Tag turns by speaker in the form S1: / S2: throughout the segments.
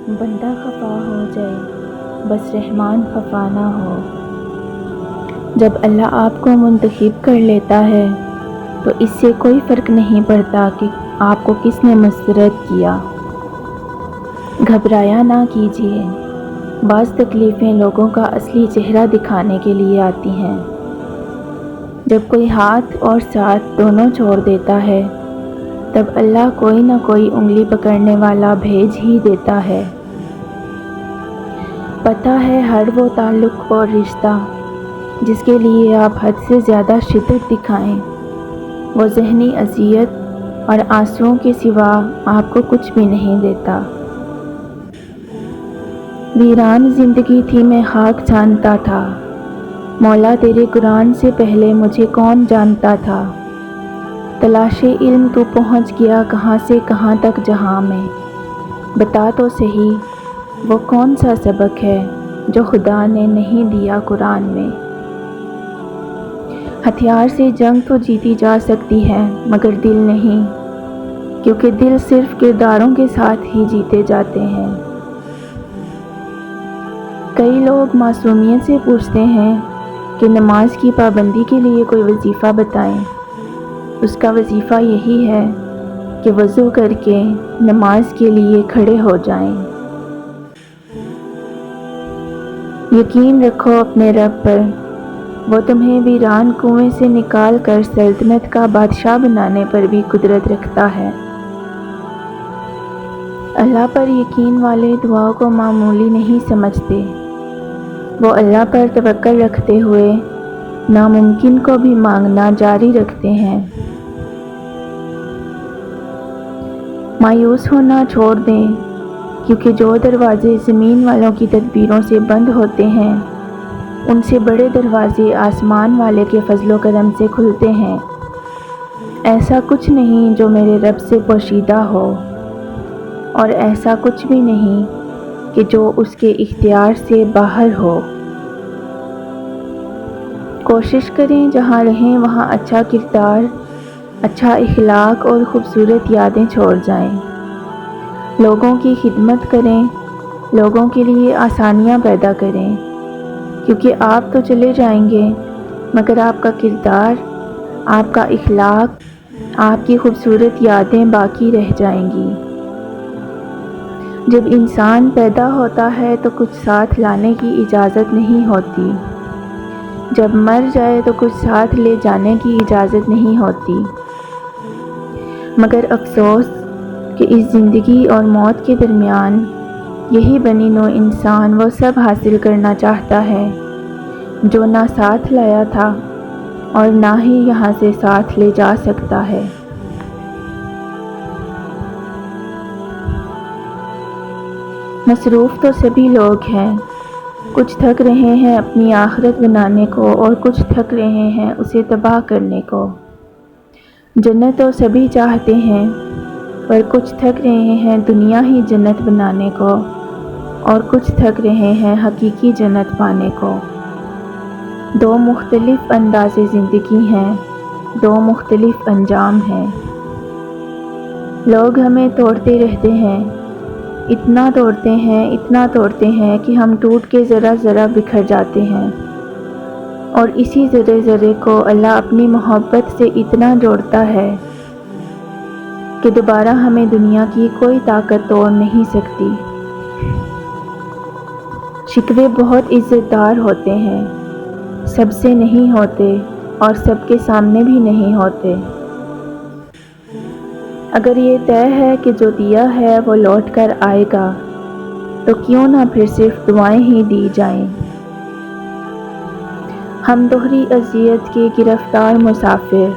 S1: بندہ خفا ہو جائے بس رحمان خفا نہ ہو۔ جب اللہ آپ کو منتخب کر لیتا ہے تو اس سے کوئی فرق نہیں پڑتا کہ آپ کو کس نے مسرت کیا۔ گھبرایا نہ کیجیے، بعض تکلیفیں لوگوں کا اصلی چہرہ دکھانے کے لیے آتی ہیں۔ جب کوئی ہاتھ اور ساتھ دونوں چھوڑ دیتا ہے تب اللہ کوئی نہ کوئی انگلی پکڑنے والا بھیج ہی دیتا ہے۔ پتہ ہے ہر وہ تعلق اور رشتہ جس کے لیے آپ حد سے زیادہ شدت دکھائیں، وہ ذہنی اذیت اور آنسوؤں کے سوا آپ کو کچھ بھی نہیں دیتا۔ ویران زندگی تھی میں خاک جانتا تھا، مولا تیرے قرآن سے پہلے مجھے کون جانتا تھا۔ تلاش علم تو پہنچ گیا کہاں سے کہاں تک جہاں میں، بتا تو صحیح وہ کون سا سبق ہے جو خدا نے نہیں دیا قرآن میں۔ ہتھیار سے جنگ تو جیتی جا سکتی ہے مگر دل نہیں، کیونکہ دل صرف کرداروں کے ساتھ ہی جیتے جاتے ہیں۔ کئی لوگ معصومیت سے پوچھتے ہیں کہ نماز کی پابندی کے لیے کوئی وظیفہ بتائیں۔ اس کا وظیفہ یہی ہے کہ وضو کر کے نماز کے لیے کھڑے ہو جائیں۔ یقین رکھو اپنے رب پر، وہ تمہیں ویران کنویں سے نکال کر سلطنت کا بادشاہ بنانے پر بھی قدرت رکھتا ہے۔ اللہ پر یقین والے دعا کو معمولی نہیں سمجھتے، وہ اللہ پر توکل رکھتے ہوئے ناممکن کو بھی مانگنا جاری رکھتے ہیں۔ مایوس ہونا چھوڑ دیں، کیونکہ جو دروازے زمین والوں کی تدبیروں سے بند ہوتے ہیں ان سے بڑے دروازے آسمان والے کے فضل و کرم سے کھلتے ہیں۔ ایسا کچھ نہیں جو میرے رب سے پوشیدہ ہو، اور ایسا کچھ بھی نہیں کہ جو اس کے اختیار سے باہر ہو۔ کوشش کریں جہاں رہیں وہاں اچھا کردار، اچھا اخلاق اور خوبصورت یادیں چھوڑ جائیں۔ لوگوں کی خدمت کریں، لوگوں کے لیے آسانیاں پیدا کریں، کیونکہ آپ تو چلے جائیں گے مگر آپ کا کردار، آپ کا اخلاق، آپ کی خوبصورت یادیں باقی رہ جائیں گی۔ جب انسان پیدا ہوتا ہے تو کچھ ساتھ لانے کی اجازت نہیں ہوتی، جب مر جائے تو کچھ ساتھ لے جانے کی اجازت نہیں ہوتی۔ مگر افسوس کہ اس زندگی اور موت کے درمیان یہی بنی نوع انسان وہ سب حاصل کرنا چاہتا ہے جو نہ ساتھ لایا تھا اور نہ ہی یہاں سے ساتھ لے جا سکتا ہے۔ مصروف تو سبھی لوگ ہیں، کچھ تھک رہے ہیں اپنی آخرت بنانے کو اور کچھ تھک رہے ہیں اسے تباہ کرنے کو۔ جنت تو سبھی چاہتے ہیں، پر کچھ تھک رہے ہیں دنیا ہی جنت بنانے کو اور کچھ تھک رہے ہیں حقیقی جنت پانے کو۔ دو مختلف انداز زندگی ہیں، دو مختلف انجام ہیں۔ لوگ ہمیں توڑتے رہتے ہیں، اتنا توڑتے ہیں کہ ہم ٹوٹ کے ذرہ ذرہ بکھر جاتے ہیں، اور اسی ذرے ذرے کو اللہ اپنی محبت سے اتنا جوڑتا ہے کہ دوبارہ ہمیں دنیا کی کوئی طاقت توڑ نہیں سکتی۔ شکوے بہت عزت دار ہوتے ہیں، سب سے نہیں ہوتے اور سب کے سامنے بھی نہیں ہوتے۔ اگر یہ طے ہے کہ جو دیا ہے وہ لوٹ کر آئے گا تو کیوں نہ پھر صرف دعائیں ہی دی جائیں۔ ہم دوہری اذیت کے گرفتار مسافر،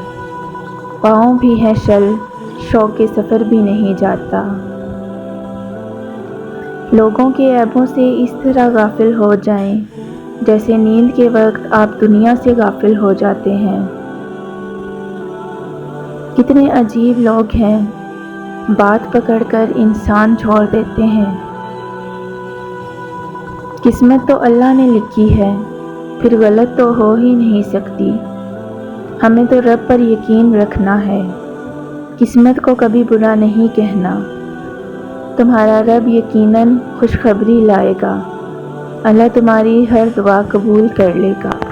S1: پاؤں بھی ہیں شل، شوق سفر بھی نہیں جاتا۔ لوگوں کے عیبوں سے اس طرح غافل ہو جائیں جیسے نیند کے وقت آپ دنیا سے غافل ہو جاتے ہیں۔ کتنے عجیب لوگ ہیں، بات پکڑ کر انسان چھوڑ دیتے ہیں۔ قسمت تو اللہ نے لکھی ہے، پھر غلط تو ہو ہی نہیں سکتی۔ ہمیں تو رب پر یقین رکھنا ہے، قسمت کو کبھی برا نہیں کہنا۔ تمہارا رب یقیناً خوشخبری لائے گا۔ اللہ تمہاری ہر دعا قبول کر لے گا۔